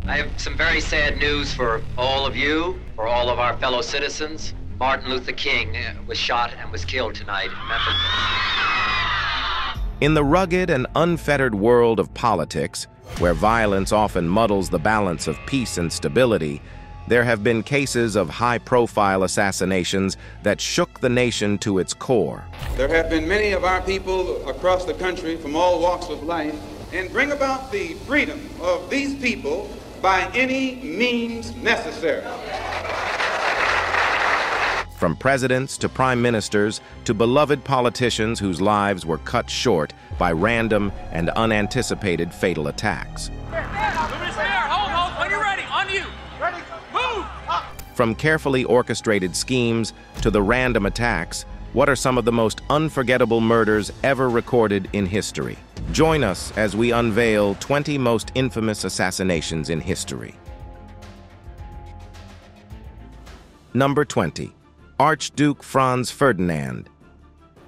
I have some very sad news for all of you, for all of our fellow citizens. Martin Luther King was shot and was killed tonight in Memphis. In the rugged and unfettered world of politics, where violence often muddles the balance of peace and stability, there have been cases of high-profile assassinations that shook the nation to its core. There have been many of our people across the country from all walks of life, and bring about the freedom of these people by any means necessary. From presidents to prime ministers to beloved politicians whose lives were cut short by random and unanticipated fatal attacks. Hold, when you're ready, on you. Ready, move! From carefully orchestrated schemes to the random attacks, what are some of the most unforgettable murders ever recorded in history? Join us as we unveil 20 most infamous assassinations in history. Number 20. Archduke Franz Ferdinand.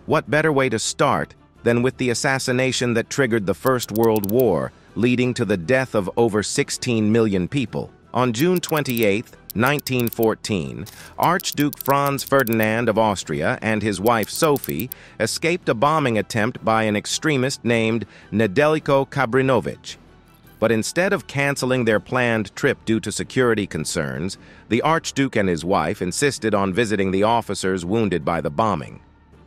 What better way to start than with the assassination that triggered the First World War, leading to the death of over 16 million people? On June 28, 1914, Archduke Franz Ferdinand of Austria and his wife Sophie escaped a bombing attempt by an extremist named Nedeljko Kabrinović. But instead of canceling their planned trip due to security concerns, the Archduke and his wife insisted on visiting the officers wounded by the bombing.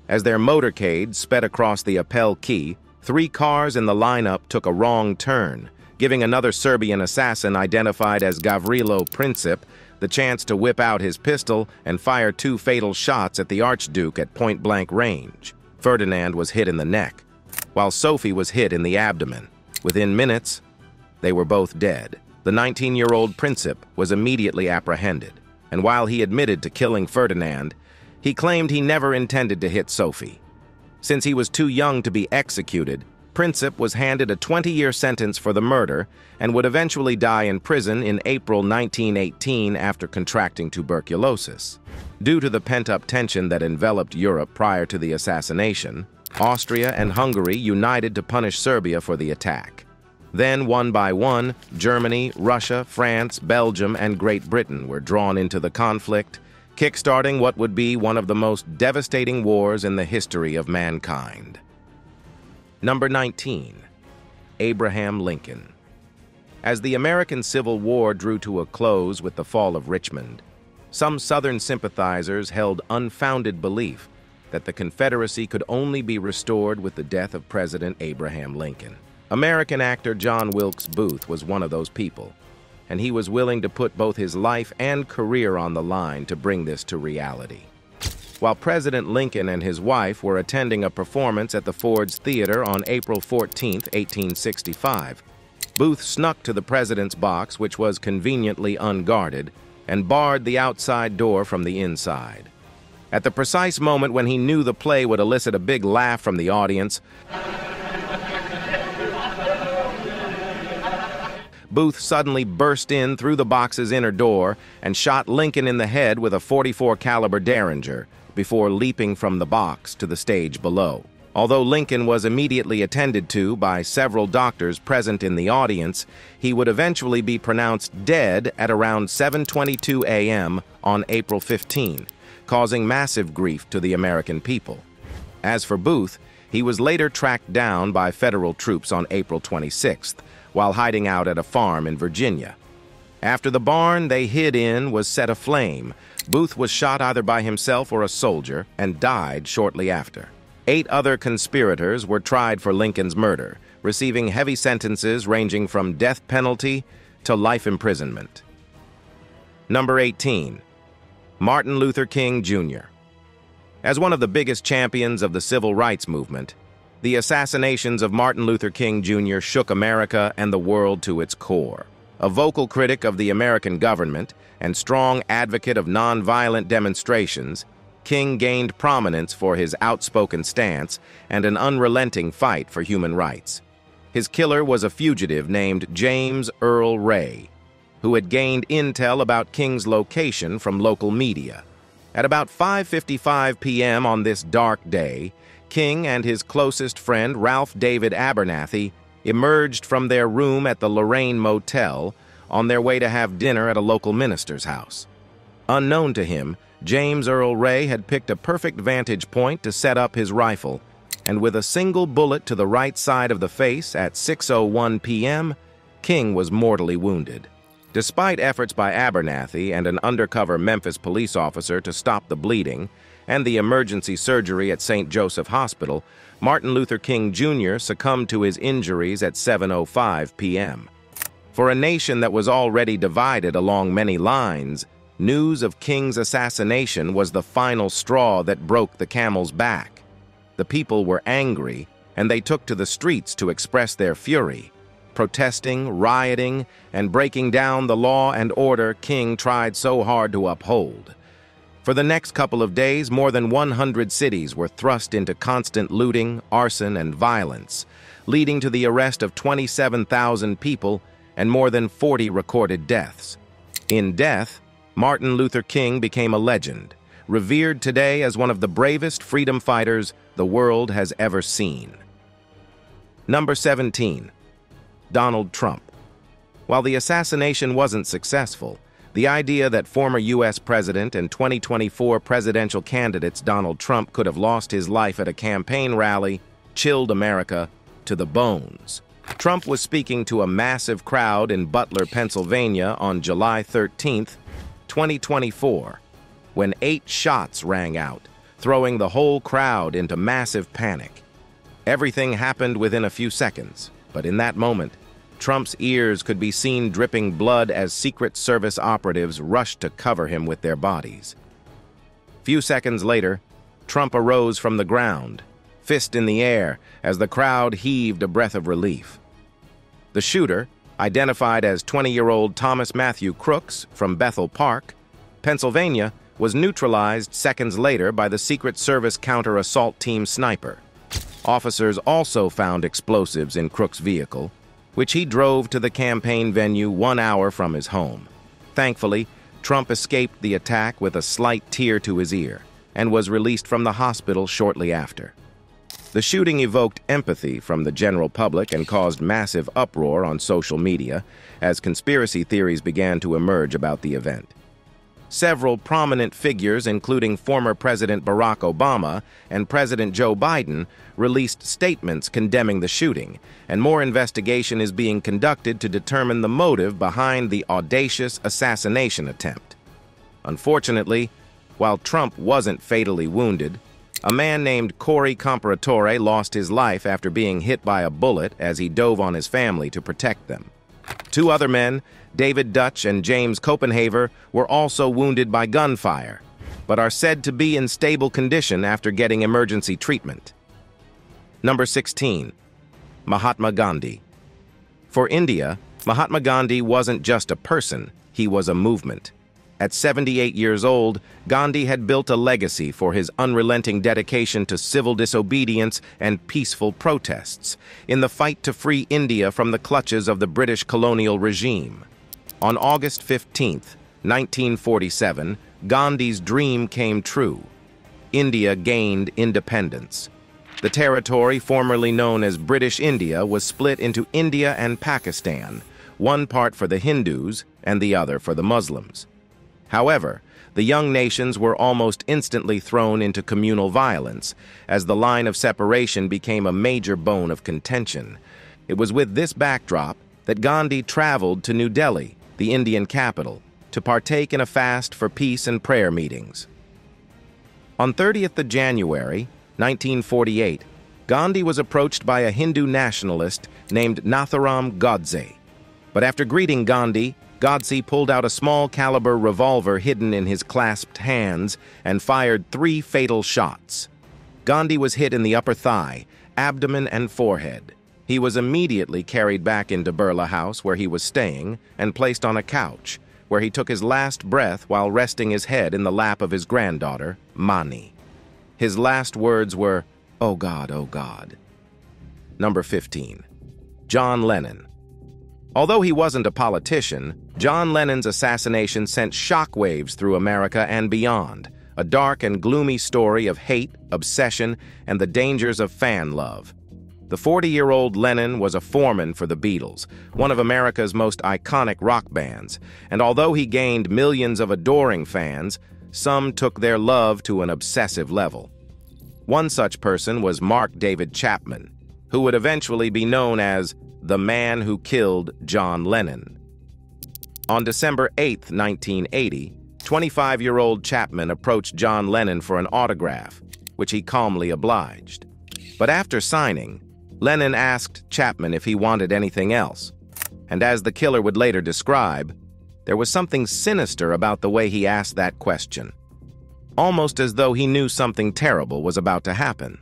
As their motorcade sped across the Appel Quay, 3 cars in the lineup took a wrong turn, giving another Serbian assassin identified as Gavrilo Princip the chance to whip out his pistol and fire 2 fatal shots at the Archduke at point-blank range. Ferdinand was hit in the neck, while Sophie was hit in the abdomen. Within minutes, they were both dead. The 19-year-old Princip was immediately apprehended, and while he admitted to killing Ferdinand, he claimed he never intended to hit Sophie. Since he was too young to be executed, Princip was handed a 20-year sentence for the murder and would eventually die in prison in April 1918 after contracting tuberculosis. Due to the pent-up tension that enveloped Europe prior to the assassination, Austria and Hungary united to punish Serbia for the attack. Then, one by one, Germany, Russia, France, Belgium, and Great Britain were drawn into the conflict, kickstarting what would be one of the most devastating wars in the history of mankind. Number 19. Abraham Lincoln. As the American Civil War drew to a close with the fall of Richmond, some Southern sympathizers held unfounded belief that the Confederacy could only be restored with the death of President Abraham Lincoln. American actor John Wilkes Booth was one of those people, and he was willing to put both his life and career on the line to bring this to reality. While President Lincoln and his wife were attending a performance at the Ford's Theater on April 14, 1865, Booth snuck to the president's box, which was conveniently unguarded, and barred the outside door from the inside. At the precise moment when he knew the play would elicit a big laugh from the audience, Booth suddenly burst in through the box's inner door and shot Lincoln in the head with a .44 caliber Derringer before leaping from the box to the stage below. Although Lincoln was immediately attended to by several doctors present in the audience, he would eventually be pronounced dead at around 7:22 a.m. on April 15, causing massive grief to the American people. As for Booth, he was later tracked down by federal troops on April 26th, while hiding out at a farm in Virginia. After the barn they hid in was set aflame, Booth was shot either by himself or a soldier and died shortly after. 8 other conspirators were tried for Lincoln's murder, receiving heavy sentences ranging from death penalty to life imprisonment. Number 18. Martin Luther King Jr. As one of the biggest champions of the civil rights movement, the assassinations of Martin Luther King Jr. shook America and the world to its core. A vocal critic of the American government and strong advocate of nonviolent demonstrations, King gained prominence for his outspoken stance and an unrelenting fight for human rights. His killer was a fugitive named James Earl Ray, who had gained intel about King's location from local media. At about 5:55 p.m. on this dark day, King and his closest friend, Ralph David Abernathy, emerged from their room at the Lorraine Motel, on their way to have dinner at a local minister's house. Unknown to him, James Earl Ray had picked a perfect vantage point to set up his rifle, and with a single bullet to the right side of the face at 6:01 p.m., King was mortally wounded. Despite efforts by Abernathy and an undercover Memphis police officer to stop the bleeding, and the emergency surgery at St. Joseph Hospital, Martin Luther King Jr. succumbed to his injuries at 7:05 p.m. For a nation that was already divided along many lines, news of King's assassination was the final straw that broke the camel's back. The people were angry, and they took to the streets to express their fury, protesting, rioting, and breaking down the law and order King tried so hard to uphold. For the next couple of days, more than 100 cities were thrust into constant looting, arson, and violence, leading to the arrest of 27,000 people and more than 40 recorded deaths. In death, Martin Luther King became a legend, revered today as one of the bravest freedom fighters the world has ever seen. Number 17. Donald Trump. While the assassination wasn't successful, the idea that former U.S. President and 2024 presidential candidates Donald Trump could have lost his life at a campaign rally chilled America to the bones. Trump was speaking to a massive crowd in Butler, Pennsylvania on July 13, 2024, when 8 shots rang out, throwing the whole crowd into massive panic. Everything happened within a few seconds, but in that moment, Trump's ears could be seen dripping blood as Secret Service operatives rushed to cover him with their bodies. Few seconds later, Trump arose from the ground, fist in the air, as the crowd heaved a breath of relief. The shooter, identified as 20-year-old Thomas Matthew Crooks from Bethel Park, Pennsylvania, was neutralized seconds later by the Secret Service counter-assault team sniper. Officers also found explosives in Crooks' vehicle, which he drove to the campaign venue 1 hour from his home. Thankfully, Trump escaped the attack with a slight tear to his ear and was released from the hospital shortly after. The shooting evoked empathy from the general public and caused massive uproar on social media as conspiracy theories began to emerge about the event. Several prominent figures, including former President Barack Obama and President Joe Biden, released statements condemning the shooting, and more investigation is being conducted to determine the motive behind the audacious assassination attempt. Unfortunately, while Trump wasn't fatally wounded, a man named Corey Comparatore lost his life after being hit by a bullet as he dove on his family to protect them. 2 other men, David Dutch and James Copenhaver, were also wounded by gunfire, but are said to be in stable condition after getting emergency treatment. Number 16. Mahatma Gandhi. For India, Mahatma Gandhi wasn't just a person, he was a movement. At 78 years old, Gandhi had built a legacy for his unrelenting dedication to civil disobedience and peaceful protests in the fight to free India from the clutches of the British colonial regime. On August 15, 1947, Gandhi's dream came true. India gained independence. The territory formerly known as British India was split into India and Pakistan, one part for the Hindus and the other for the Muslims. However, the young nations were almost instantly thrown into communal violence as the line of separation became a major bone of contention. It was with this backdrop that Gandhi traveled to New Delhi, the Indian capital, to partake in a fast for peace and prayer meetings. On 30th of January, 1948, Gandhi was approached by a Hindu nationalist named Nathuram Godse. But after greeting Gandhi, Godse pulled out a small-caliber revolver hidden in his clasped hands and fired 3 fatal shots. Gandhi was hit in the upper thigh, abdomen, and forehead. He was immediately carried back into Birla House, where he was staying, and placed on a couch, where he took his last breath while resting his head in the lap of his granddaughter, Mani. His last words were, "Oh God, oh God." Number 15. John Lennon. Although he wasn't a politician, John Lennon's assassination sent shockwaves through America and beyond, a dark and gloomy story of hate, obsession, and the dangers of fan love. The 40-year-old Lennon was a foreman for the Beatles, one of America's most iconic rock bands, and although he gained millions of adoring fans, some took their love to an obsessive level. One such person was Mark David Chapman, who would eventually be known as the man who killed John Lennon. On December 8, 1980, 25-year-old Chapman approached John Lennon for an autograph, which he calmly obliged. But after signing, Lennon asked Chapman if he wanted anything else, and as the killer would later describe, there was something sinister about the way he asked that question, almost as though he knew something terrible was about to happen.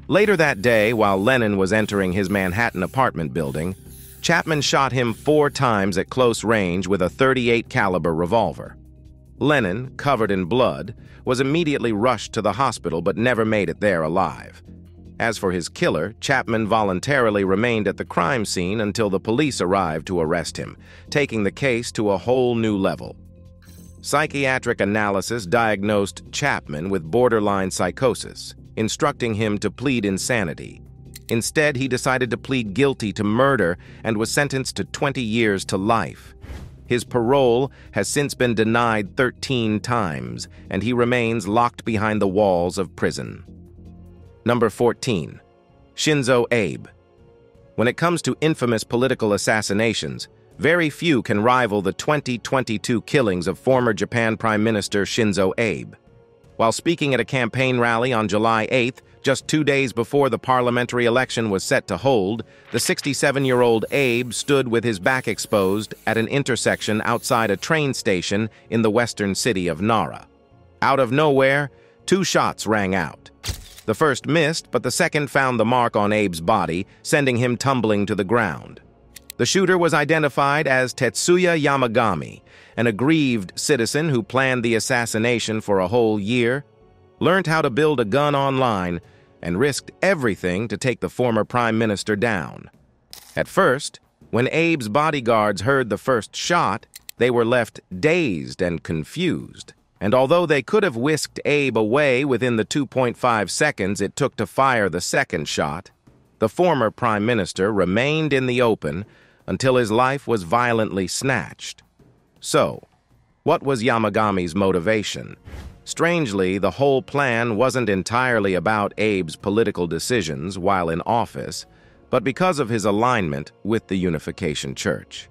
Later that day, while Lennon was entering his Manhattan apartment building, Chapman shot him 4 times at close range with a .38 caliber revolver. Lennon, covered in blood, was immediately rushed to the hospital but never made it there alive. As for his killer, Chapman voluntarily remained at the crime scene until the police arrived to arrest him, taking the case to a whole new level. Psychiatric analysis diagnosed Chapman with borderline psychosis, instructing him to plead insanity. Instead, he decided to plead guilty to murder and was sentenced to 20 years to life. His parole has since been denied 13 times, and he remains locked behind the walls of prison. Number 14. Shinzo Abe. When it comes to infamous political assassinations, very few can rival the 2022 killings of former Japan Prime Minister Shinzo Abe. While speaking at a campaign rally on July 8th, just 2 days before the parliamentary election was set to hold, the 67-year-old Abe stood with his back exposed at an intersection outside a train station in the western city of Nara. Out of nowhere, 2 shots rang out. The first missed, but the second found the mark on Abe's body, sending him tumbling to the ground. The shooter was identified as Tetsuya Yamagami, an aggrieved citizen who planned the assassination for a whole year, learned how to build a gun online, and risked everything to take the former prime minister down. At first, when Abe's bodyguards heard the first shot, they were left dazed and confused. And although they could have whisked Abe away within the 2.5 seconds it took to fire the second shot, the former prime minister remained in the open until his life was violently snatched. So, what was Yamagami's motivation? Strangely, the whole plan wasn't entirely about Abe's political decisions while in office, but because of his alignment with the Unification Church.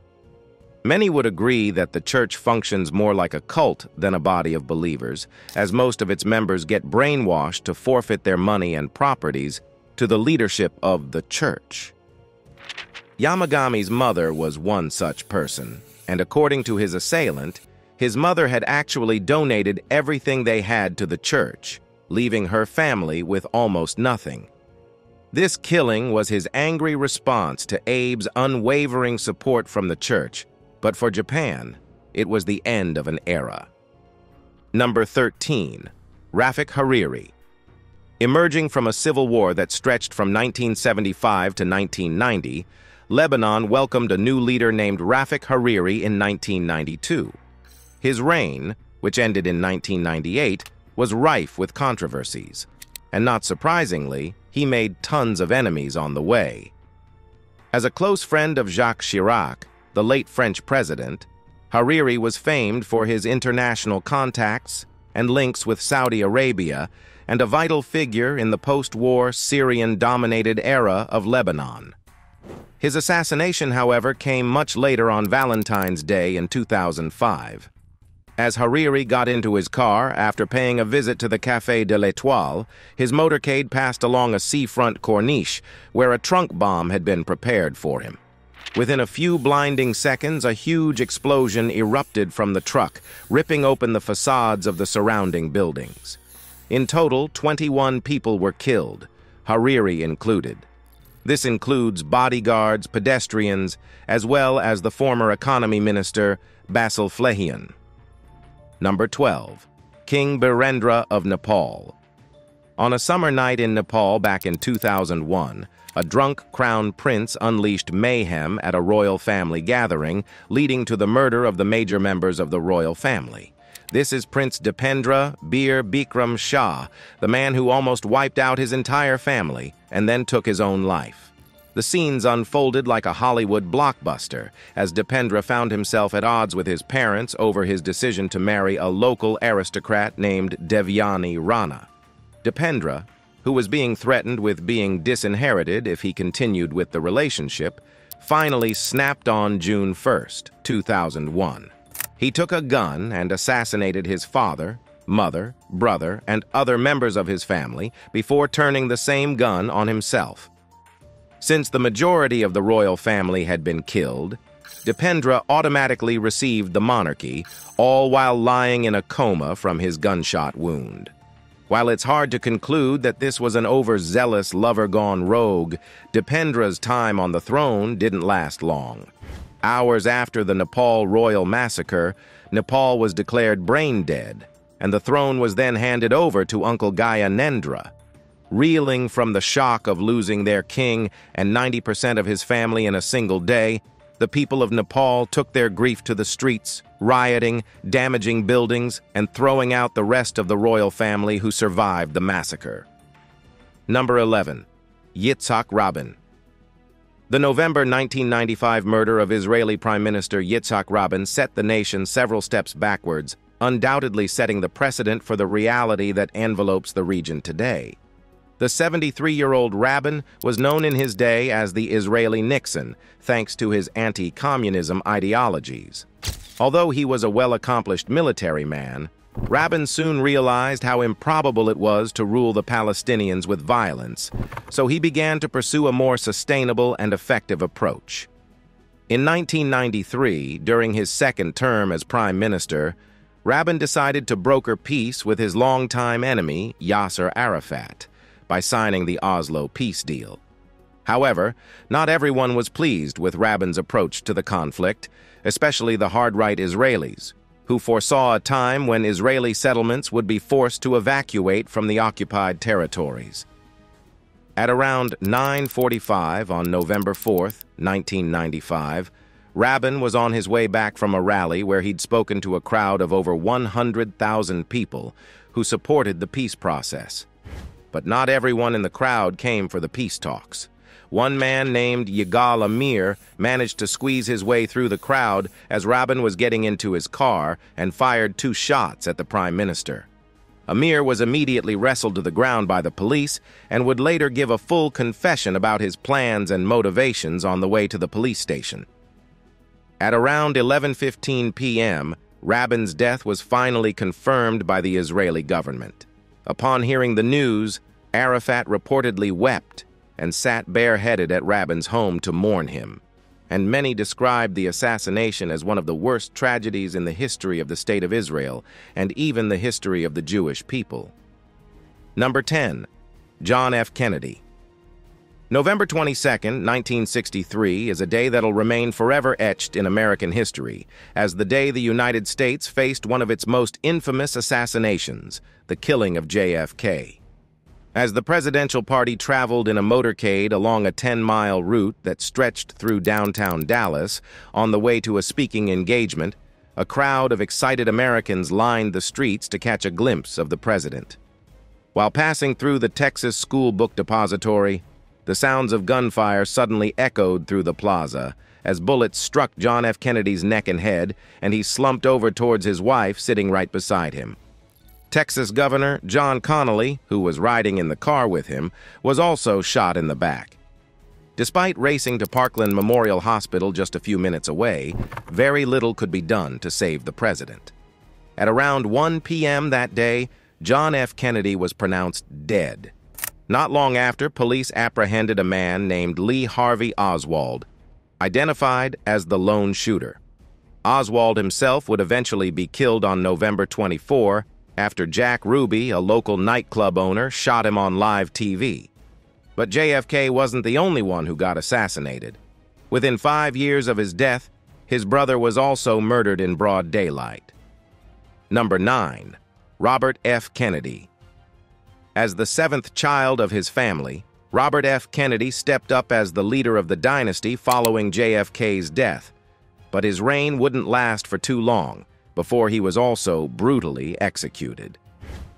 Many would agree that the church functions more like a cult than a body of believers, as most of its members get brainwashed to forfeit their money and properties to the leadership of the church. Yamagami's mother was one such person, and according to his assailant, his mother had actually donated everything they had to the church, leaving her family with almost nothing. This killing was his angry response to Abe's unwavering support from the church, but for Japan, it was the end of an era. Number 13. Rafik Hariri. Emerging from a civil war that stretched from 1975 to 1990, Lebanon welcomed a new leader named Rafik Hariri in 1992. His reign, which ended in 1998, was rife with controversies, and not surprisingly, he made tons of enemies on the way. As a close friend of Jacques Chirac, the late French president, Hariri was famed for his international contacts and links with Saudi Arabia, and a vital figure in the post-war Syrian-dominated era of Lebanon. His assassination, however, came much later on Valentine's Day in 2005. As Hariri got into his car after paying a visit to the Café de l'Étoile, his motorcade passed along a seafront corniche where a trunk bomb had been prepared for him. Within a few blinding seconds, a huge explosion erupted from the truck, ripping open the facades of the surrounding buildings. In total, 21 people were killed, Hariri included. This includes bodyguards, pedestrians, as well as the former economy minister, Basil Flehian. Number 12. King Birendra of Nepal. On a summer night in Nepal back in 2001, a drunk crown prince unleashed mayhem at a royal family gathering, leading to the murder of the major members of the royal family. This is Prince Dipendra Bir Bikram Shah, the man who almost wiped out his entire family and then took his own life. The scenes unfolded like a Hollywood blockbuster, as Dipendra found himself at odds with his parents over his decision to marry a local aristocrat named Devyani Rana. Dipendra, who was being threatened with being disinherited if he continued with the relationship, finally snapped on June 1st, 2001. He took a gun and assassinated his father, mother, brother, and other members of his family before turning the same gun on himself. Since the majority of the royal family had been killed, Dipendra automatically received the monarchy, all while lying in a coma from his gunshot wound. While it's hard to conclude that this was an overzealous lover gone rogue, Dipendra's time on the throne didn't last long. Hours after the Nepal royal massacre, Nepal was declared brain dead, and the throne was then handed over to Uncle Gyanendra. Reeling from the shock of losing their king and 90% of his family in a single day, the people of Nepal took their grief to the streets, rioting, damaging buildings, and throwing out the rest of the royal family who survived the massacre. Number 11. Yitzhak Rabin. The November 1995 murder of Israeli Prime Minister Yitzhak Rabin set the nation several steps backwards, undoubtedly setting the precedent for the reality that envelopes the region today. The 73-year-old Rabin was known in his day as the Israeli Nixon, thanks to his anti-communism ideologies. Although he was a well-accomplished military man, Rabin soon realized how improbable it was to rule the Palestinians with violence, so he began to pursue a more sustainable and effective approach. In 1993, during his second term as prime minister, Rabin decided to broker peace with his longtime enemy, Yasser Arafat, by signing the Oslo peace deal. However, not everyone was pleased with Rabin's approach to the conflict, especially the hard-right Israelis, who foresaw a time when Israeli settlements would be forced to evacuate from the occupied territories. At around 9:45 on November 4th, 1995, Rabin was on his way back from a rally where he'd spoken to a crowd of over 100,000 people who supported the peace process. But not everyone in the crowd came for the peace talks. One man named Yigal Amir managed to squeeze his way through the crowd as Rabin was getting into his car and fired 2 shots at the prime minister. Amir was immediately wrestled to the ground by the police and would later give a full confession about his plans and motivations on the way to the police station. At around 11:15 p.m., Rabin's death was finally confirmed by the Israeli government. Upon hearing the news, Arafat reportedly wept and sat bareheaded at Rabin's home to mourn him, and many described the assassination as one of the worst tragedies in the history of the State of Israel and even the history of the Jewish people. Number 10. John F. Kennedy. November 22, 1963 is a day that'll remain forever etched in American history as the day the United States faced one of its most infamous assassinations, the killing of JFK. As the presidential party traveled in a motorcade along a 10-mile route that stretched through downtown Dallas on the way to a speaking engagement, a crowd of excited Americans lined the streets to catch a glimpse of the president. While passing through the Texas School Book Depository, the sounds of gunfire suddenly echoed through the plaza as bullets struck John F. Kennedy's neck and head, and he slumped over towards his wife sitting right beside him. Texas Governor John Connally, who was riding in the car with him, was also shot in the back. Despite racing to Parkland Memorial Hospital just a few minutes away, very little could be done to save the president. At around 1 p.m. that day, John F. Kennedy was pronounced dead. Not long after, police apprehended a man named Lee Harvey Oswald, identified as the lone shooter. Oswald himself would eventually be killed on November 24 after Jack Ruby, a local nightclub owner, shot him on live TV. But JFK wasn't the only one who got assassinated. Within 5 years of his death, his brother was also murdered in broad daylight. Number 9. Robert F. Kennedy. As the 7th child of his family, Robert F. Kennedy stepped up as the leader of the dynasty following JFK's death. But his reign wouldn't last for too long, before he was also brutally executed.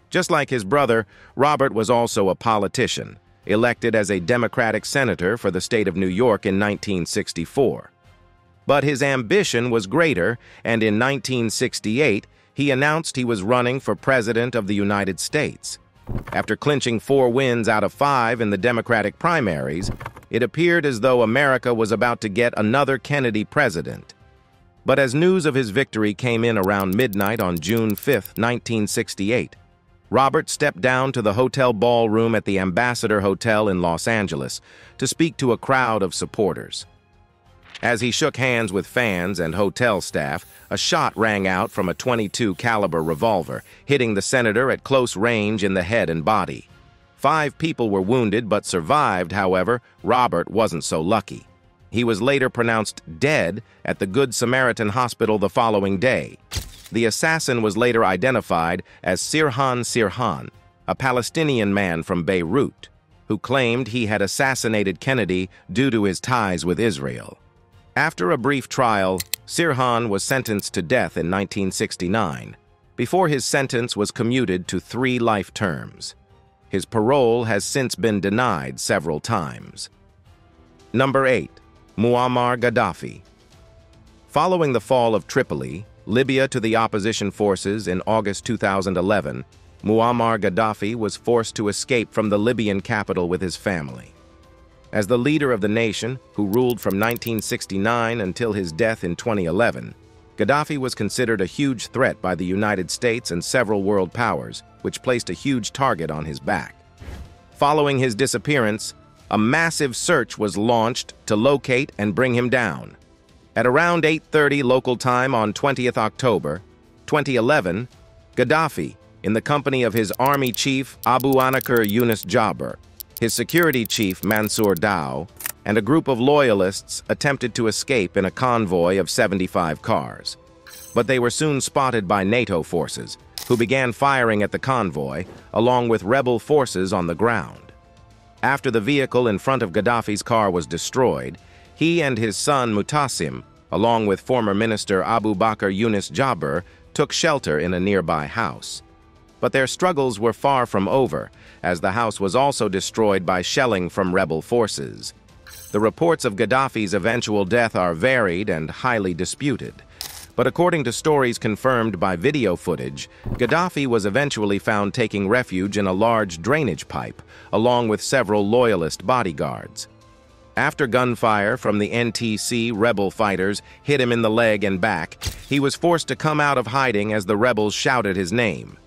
Just like his brother, Robert was also a politician, elected as a Democratic senator for the state of New York in 1964. But his ambition was greater, and in 1968, he announced he was running for President of the United States. After clinching 4 wins out of 5 in the Democratic primaries, it appeared as though America was about to get another Kennedy president. But as news of his victory came in around midnight on June 5, 1968, Robert stepped down to the hotel ballroom at the Ambassador Hotel in Los Angeles to speak to a crowd of supporters. As he shook hands with fans and hotel staff, a shot rang out from a .22 caliber revolver, hitting the senator at close range in the head and body. 5 people were wounded but survived. However, Robert wasn't so lucky. He was later pronounced dead at the Good Samaritan Hospital the following day. The assassin was later identified as Sirhan Sirhan, a Palestinian man from Beirut, who claimed he had assassinated Kennedy due to his ties with Israel. After a brief trial, Sirhan was sentenced to death in 1969, before his sentence was commuted to 3 life terms. His parole has since been denied several times. Number 8. Muammar Gaddafi. Following the fall of Tripoli, Libya, to the opposition forces in August 2011, Muammar Gaddafi was forced to escape from the Libyan capital with his family. As the leader of the nation, who ruled from 1969 until his death in 2011, Gaddafi was considered a huge threat by the United States and several world powers, which placed a huge target on his back. Following his disappearance, a massive search was launched to locate and bring him down. At around 8:30 local time on 20th October 2011, Gaddafi, in the company of his army chief Abu Anaker Yunus Jabr, his security chief Mansour Dow, and a group of loyalists attempted to escape in a convoy of 75 cars. But they were soon spotted by NATO forces, who began firing at the convoy, along with rebel forces on the ground. After the vehicle in front of Gaddafi's car was destroyed, he and his son Mutassim, along with former Minister Abu Bakr Yunus Jabr, took shelter in a nearby house. But their struggles were far from over, as the house was also destroyed by shelling from rebel forces. The reports of Gaddafi's eventual death are varied and highly disputed. But according to stories confirmed by video footage, Gaddafi was eventually found taking refuge in a large drainage pipe, along with several loyalist bodyguards. After gunfire from the NTC rebel fighters hit him in the leg and back, he was forced to come out of hiding as the rebels shouted his name.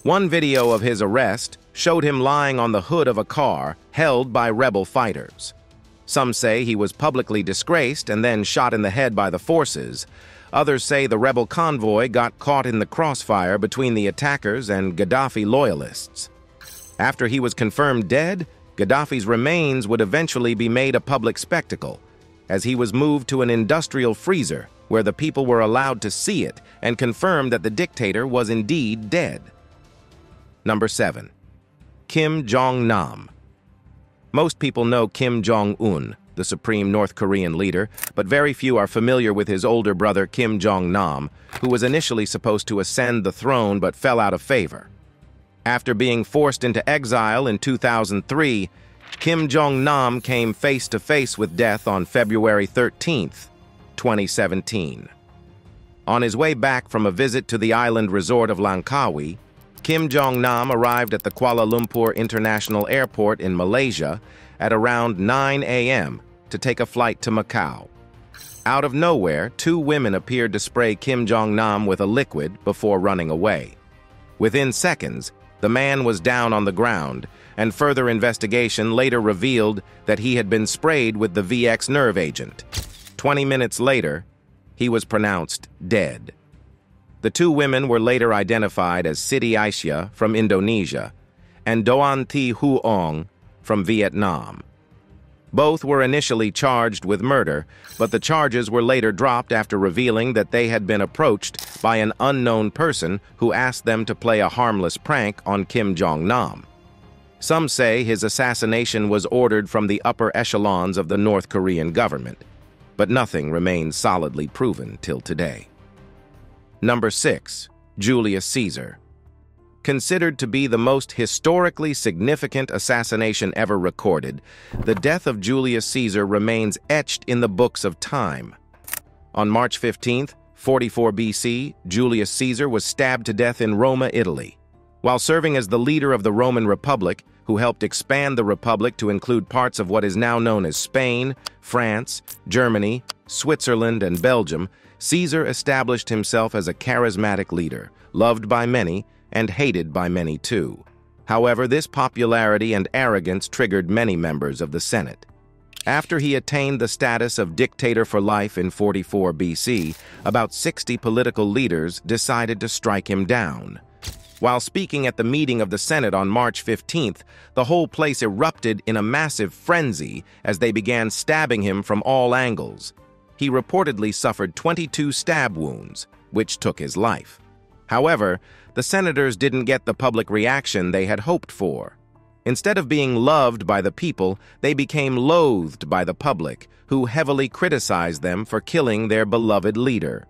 One video of his arrest showed him lying on the hood of a car held by rebel fighters. Some say he was publicly disgraced and then shot in the head by the forces. Others say the rebel convoy got caught in the crossfire between the attackers and Gaddafi loyalists. After he was confirmed dead, Gaddafi's remains would eventually be made a public spectacle, as he was moved to an industrial freezer where the people were allowed to see it and confirm that the dictator was indeed dead. Number 7. Kim Jong-nam. Most people know Kim Jong-un, the supreme North Korean leader, but very few are familiar with his older brother Kim Jong-nam, who was initially supposed to ascend the throne but fell out of favor. After being forced into exile in 2003, Kim Jong-nam came face to face with death on February 13, 2017. On his way back from a visit to the island resort of Langkawi, Kim Jong-nam arrived at the Kuala Lumpur International Airport in Malaysia at around 9 a.m. to take a flight to Macau. Out of nowhere, 2 women appeared to spray Kim Jong-nam with a liquid before running away. Within seconds, the man was down on the ground, and further investigation later revealed that he had been sprayed with the VX nerve agent. 20 minutes later, he was pronounced dead. The 2 women were later identified as Siti Aisyah from Indonesia and Doan Thi Huong from Vietnam. Both were initially charged with murder, but the charges were later dropped after revealing that they had been approached by an unknown person who asked them to play a harmless prank on Kim Jong-nam. Some say his assassination was ordered from the upper echelons of the North Korean government, but nothing remains solidly proven till today. Number 6. Julius Caesar. Considered to be the most historically significant assassination ever recorded, the death of Julius Caesar remains etched in the books of time. On March 15, 44 BC, Julius Caesar was stabbed to death in Roma, Italy. While serving as the leader of the Roman Republic, who helped expand the Republic to include parts of what is now known as Spain, France, Germany, Switzerland, and Belgium, Caesar established himself as a charismatic leader, loved by many, and hated by many too. However, this popularity and arrogance triggered many members of the Senate. After he attained the status of dictator for life in 44 BC, about 60 political leaders decided to strike him down. While speaking at the meeting of the Senate on March 15th, the whole place erupted in a massive frenzy as they began stabbing him from all angles. He reportedly suffered 22 stab wounds, which took his life. However, the senators didn't get the public reaction they had hoped for. Instead of being loved by the people, they became loathed by the public, who heavily criticized them for killing their beloved leader.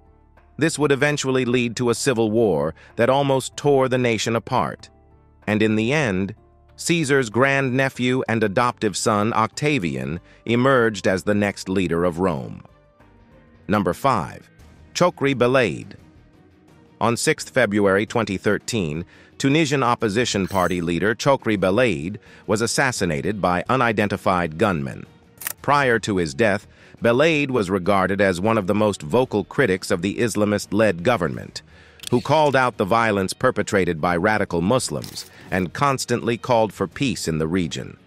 This would eventually lead to a civil war that almost tore the nation apart. And in the end, Caesar's grandnephew and adoptive son, Octavian, emerged as the next leader of Rome. Number 5. Chokri Belaid. On 6 February 2013, Tunisian opposition party leader Chokri Belaid was assassinated by unidentified gunmen. Prior to his death, Belaid was regarded as one of the most vocal critics of the Islamist-led government, who called out the violence perpetrated by radical Muslims and constantly called for peace in the region.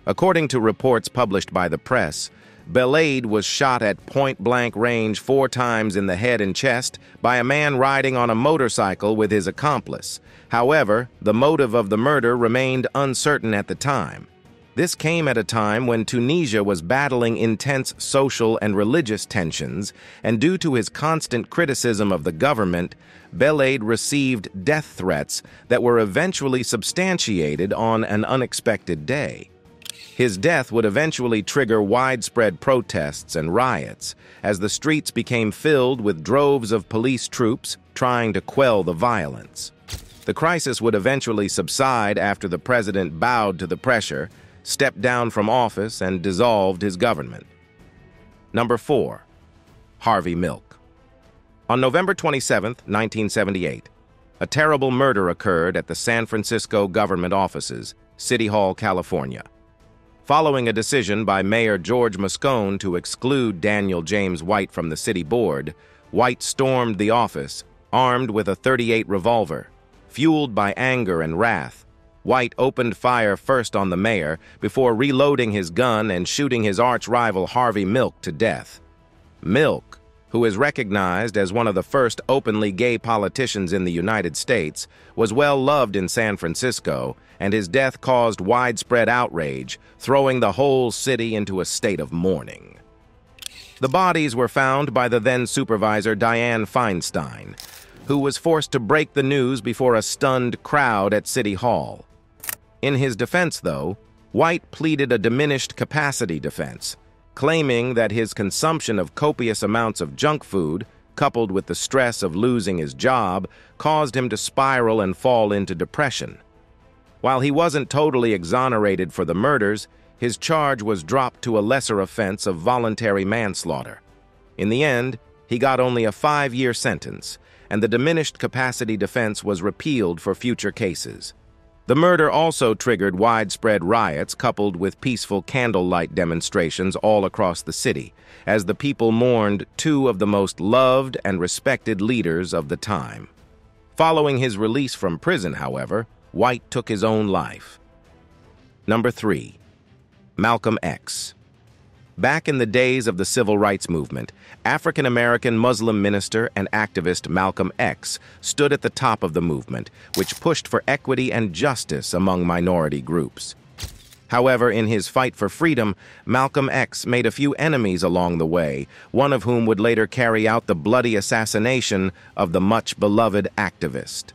According to reports published by the press, Belaid was shot at point-blank range 4 times in the head and chest by a man riding on a motorcycle with his accomplice. However, the motive of the murder remained uncertain at the time. This came at a time when Tunisia was battling intense social and religious tensions, and due to his constant criticism of the government, Belaid received death threats that were eventually substantiated on an unexpected day. His death would eventually trigger widespread protests and riots, as the streets became filled with droves of police troops trying to quell the violence. The crisis would eventually subside after the president bowed to the pressure, stepped down from office, and dissolved his government. Number 4. Harvey Milk. On November 27, 1978, a terrible murder occurred at the San Francisco government offices, City Hall, California. Following a decision by Mayor George Moscone to exclude Daniel James White from the city board, White stormed the office, armed with a .38 revolver. Fueled by anger and wrath, White opened fire first on the mayor before reloading his gun and shooting his arch-rival Harvey Milk to death. Milk, who is recognized as one of the first openly gay politicians in the United States, was well loved in San Francisco, and his death caused widespread outrage, throwing the whole city into a state of mourning. The bodies were found by the then supervisor Dianne Feinstein, who was forced to break the news before a stunned crowd at City Hall. In his defense, though, White pleaded a diminished capacity defense, claiming that his consumption of copious amounts of junk food, coupled with the stress of losing his job, caused him to spiral and fall into depression. While he wasn't totally exonerated for the murders, his charge was dropped to a lesser offense of voluntary manslaughter. In the end, he got only a 5-year sentence, and the diminished capacity defense was repealed for future cases. The murder also triggered widespread riots coupled with peaceful candlelight demonstrations all across the city, as the people mourned 2 of the most loved and respected leaders of the time. Following his release from prison, however, White took his own life. Number 3. Malcolm X. Back in the days of the Civil Rights Movement, African-American Muslim minister and activist Malcolm X stood at the top of the movement, which pushed for equity and justice among minority groups. However, in his fight for freedom, Malcolm X made a few enemies along the way, one of whom would later carry out the bloody assassination of the much-beloved activist.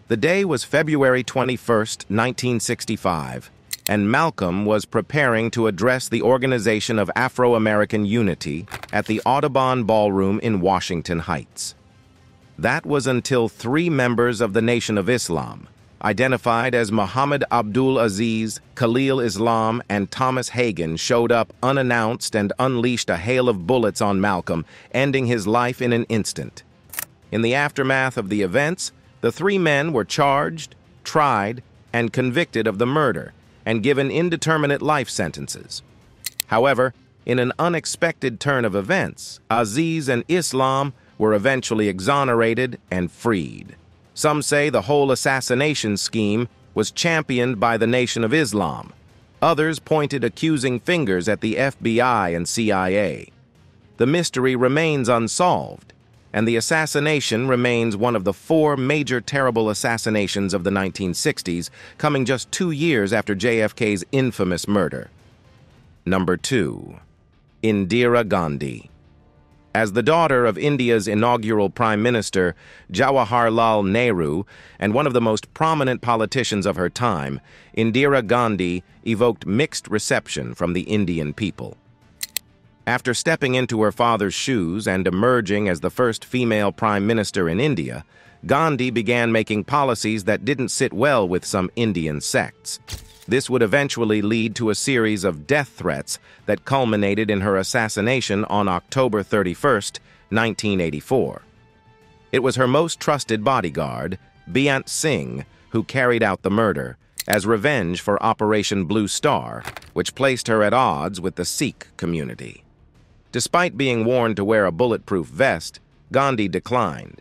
The day was February 21, 1965. And Malcolm was preparing to address the Organization of Afro-American Unity at the Audubon Ballroom in Washington Heights. That was until 3 members of the Nation of Islam, identified as Muhammad Abdul Aziz, Khalil Islam, and Thomas Hagen, showed up unannounced and unleashed a hail of bullets on Malcolm, ending his life in an instant. In the aftermath of the events, the 3 men were charged, tried, and convicted of the murder, and given indeterminate life sentences. However, in an unexpected turn of events, Aziz and Islam were eventually exonerated and freed. Some say the whole assassination scheme was championed by the Nation of Islam. Others pointed accusing fingers at the FBI and CIA. The mystery remains unsolved, and the assassination remains one of the 4 major terrible assassinations of the 1960s, coming just 2 years after JFK's infamous murder. Number 2. Indira Gandhi. As the daughter of India's inaugural Prime Minister, Jawaharlal Nehru, and one of the most prominent politicians of her time, Indira Gandhi evoked mixed reception from the Indian people. After stepping into her father's shoes and emerging as the first female prime minister in India, Gandhi began making policies that didn't sit well with some Indian sects. This would eventually lead to a series of death threats that culminated in her assassination on October 31st, 1984. It was her most trusted bodyguard, Beant Singh, who carried out the murder, as revenge for Operation Blue Star, which placed her at odds with the Sikh community. Despite being warned to wear a bulletproof vest, Gandhi declined.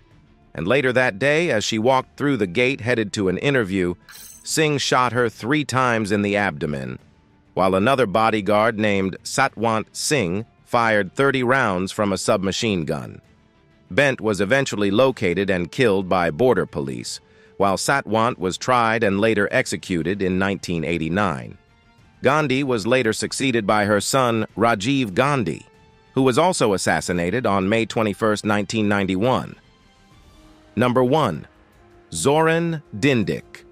And later that day, as she walked through the gate headed to an interview, Singh shot her 3 times in the abdomen, while another bodyguard named Satwant Singh fired 30 rounds from a submachine gun. Bent was eventually located and killed by border police, while Satwant was tried and later executed in 1989. Gandhi was later succeeded by her son, Rajiv Gandhi, who was also assassinated on May 21, 1991. Number 1. Zoran Dindik.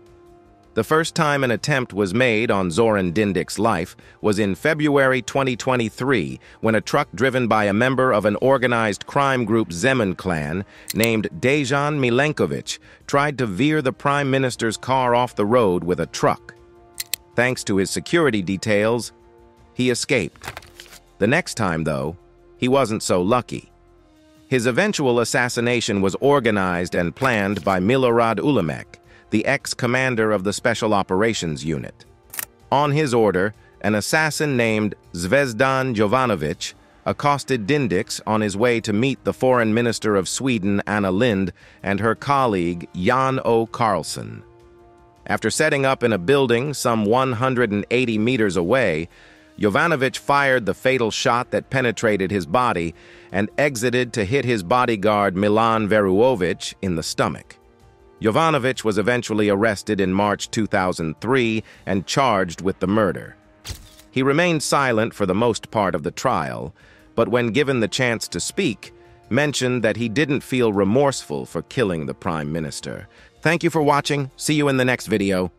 The first time an attempt was made on Zoran Dindik's life was in February 2023, when a truck driven by a member of an organized crime group Zemun clan named Dejan Milenkovic tried to veer the Prime Minister's car off the road with a truck. Thanks to his security details, he escaped. The next time, though, he wasn't so lucky. His eventual assassination was organized and planned by Milorad Ulemek, the ex-commander of the Special Operations Unit. On his order, an assassin named Zvezdan Jovanovic accosted Dindik on his way to meet the Foreign Minister of Sweden, Anna Lindh, and her colleague, Jan O. Carlson. After setting up in a building some 180 meters away, Jovanovic fired the fatal shot that penetrated his body and exited to hit his bodyguard Milan Veruovic in the stomach. Jovanovic was eventually arrested in March 2003 and charged with the murder. He remained silent for the most part of the trial, but when given the chance to speak, mentioned that he didn't feel remorseful for killing the Prime Minister. Thank you for watching. See you in the next video.